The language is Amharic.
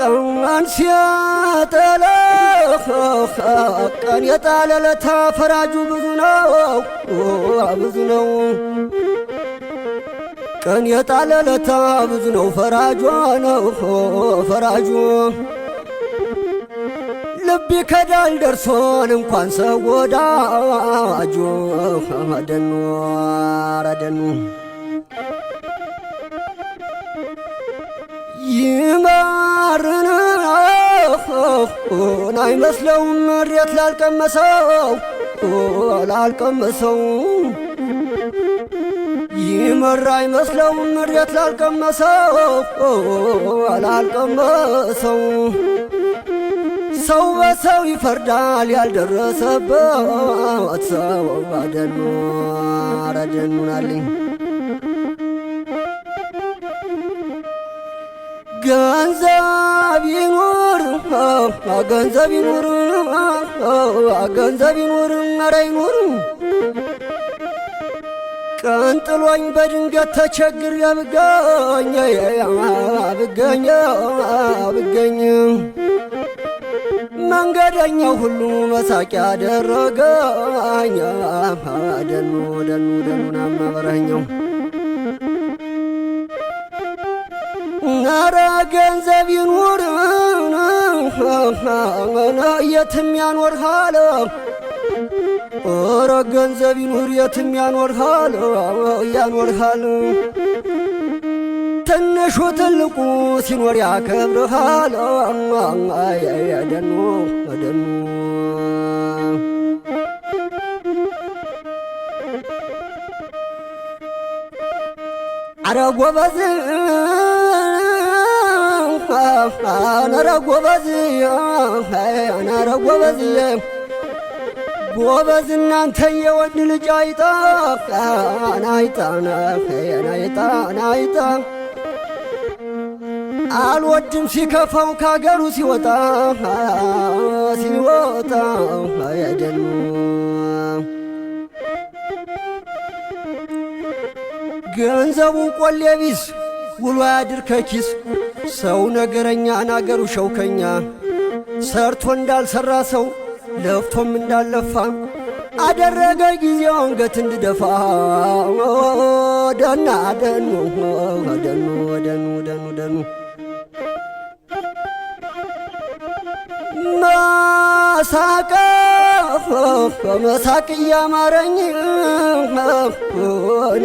ቀን ሲያጠላ ቀን የጣለለታ ፈራጁ ብዙ ነው ብዙ ነው። ቀን የጣለለታ ብዙ ነው ፈራጇ ነው ፈራጁ። ልብ ይከዳል ደርሶን እንኳን ሰው ወዳጁ ደኑ አረደኑ ይማርና አይመስለውም መሬት ላልቀመሰው ይመራ አይመስለውም መሬት ላልቀመሰው። ሰው በሰው ይፈርዳል ያልደረሰበት ሰው አደኑ አረደኑናልኝ። ገንዘብ ይኑር ገንዘብ ይኑር ገንዘብ ይኑር ኧረ ይኑር። ቀን ጥሎኝ በድንገት ተቸግር ብገኝ መንገደኛው ሁሉ መሳቂያ አደረገኝ። ደኑ ደኑ ደኑናማ በረኛው ኧረ ገንዘብ ይኑር የትም ያኖርሃል። ኧረ ገንዘብ ይኑር የትም ያኖርሃል። ትንሹ ትልቁ ሲኖር ያከብርሃል። ደኑ ደኑ ኧረ ጎበዝ ኧረ ጎበዝ ኧረ ጎበዝ ጎበዝ እናንተ የወንድ ልጅ አይጣ አልወድም ሲከፋው ካገሩ ሲወጣ ደኑ ገንዘቡ ቆሌ ቢስ ውሎ ያድር ከኪስ። ሰው ነገረኛ ናገሩ ሸውከኛ ሰርቶ እንዳልሰራ ሰው ለፍቶም እንዳልለፋ አደረገ ጊዜው አንገት እንድደፋ። ደና ደኑ ደኑ ደኑ ደኑ ደኑ መሳቅ እያማረኝ